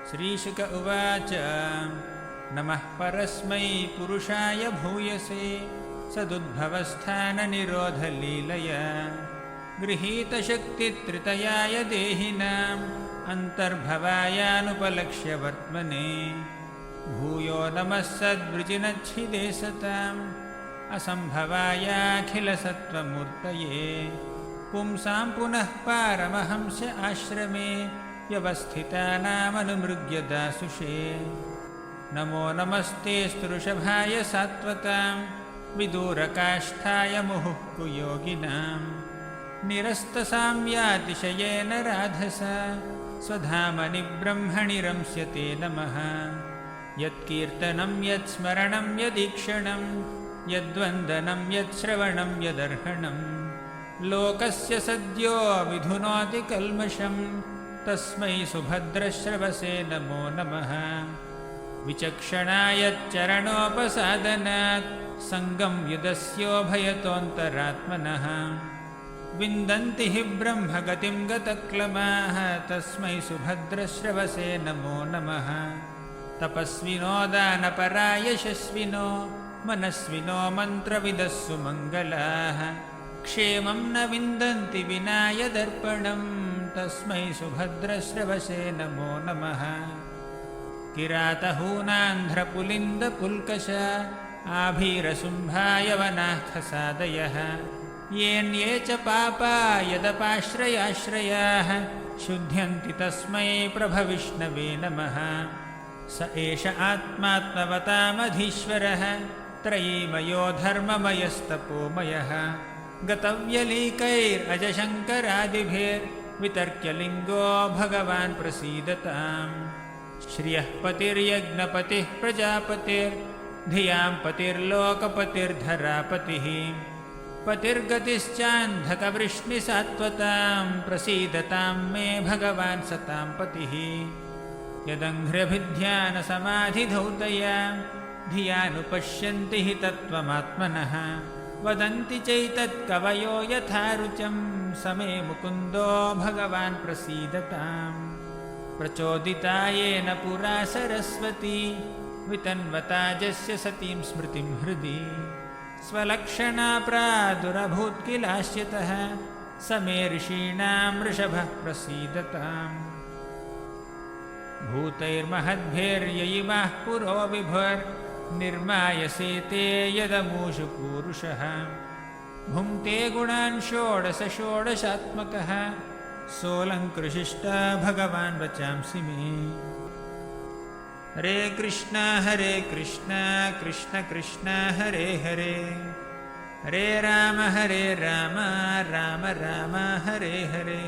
श्रीशुक उवाच नमः परस्मै पुरुषाय भूयसे सदुद्भवस्थाननिरोधलीलया गृहीतशक्तित्रितयाय देहिनाम् अन्तर्भवायानुपलक्ष्य वर्त्मने भूयो नमः सद्वृजिनच्छिदे सताम् असम्भवायाखिलसत्त्वमूर्तये पुंसां पुनः पारमहंस आश्रमे व्यवस्थितानामनुमृग्य दासुषे नमो नमस्ते स्तृषभाय सात्वतां विदूरकाष्ठाय मुहुः योगिनां निरस्तसाम्यातिशयेन राधसा स्वधामनि ब्रह्मणि रंस्यते नमः यत्कीर्तनं यत्स्मरणं यदीक्षणं यद्वन्दनं यत्श्रवणं यदर्हणं लोकस्य सद्यो विधुनोति कल्मषं तस्मै सुभद्रश्रवसे नमो नमः विचक्षणायच्चरणोपसादनात् सङ्गं युदस्योभयतोऽन्तरात्मनः विन्दन्ति हि ब्रह्मगतिं गतक्लमाः तस्मै सुभद्रश्रवसे नमो नमः तपस्विनो दानपरायशस्विनो मनस्विनो मन्त्रविदः सुमङ्गलाः क्षेमं न विन्दन्ति विना यदर्पणं तस्मै सुभद्रश्रवसे नमो नमः किरातहूनान्ध्रपुलिन्दपुल्कष आभीरशुम्भायवनाः खसादयः येन्ये च पापा यदपाश्रयाश्रयाः शुध्यन्ति तस्मै प्रभविष्णवे नमः स एष आत्मात्मवतामधीश्वरः त्रयीमयो धर्ममयस्तपोमयः गतव्यलीकैरजशङ्करादिभिर्वितर्क्यलिङ्गो भगवान् प्रसीदताम् श्रियः पतिर्यज्ञपतिः प्रजापतिर्धियां पतिर्लोकपतिर्धरापतिः पतिर्गतिश्चान्धकवृष्णिसात्वतां प्रसीदतां मे भगवान् सतां पतिः यदङ्घ्र्यभिध्यानसमाधिधौतया धियानुपश्यन्ति हि तत्त्वमात्मनः वदन्ति चैतत्कवयो यथा रुचं समे मुकुन्दो भगवान् प्रसीदताम् प्रचोदिता येन पुरा सरस्वती वितन्वताजस्य सतीं स्मृतिं हृदि स्वलक्षणा प्रादुरभूत् किलास्यतः समे ऋषीणां वृषभः प्रसीदताम् भूतैर्महद्भिर्ययिमाः पुरो विभुर्निर्मायसेते यदमूषु पूरुषः भुङ्क्ते गुणान् षोडश षोडशात्मकः सोऽलङ्कृशिष्ट भगवान् वचांसि मे हरे कृष्ण कृष्ण कृष्ण हरे हरे हरे राम राम राम हरे हरे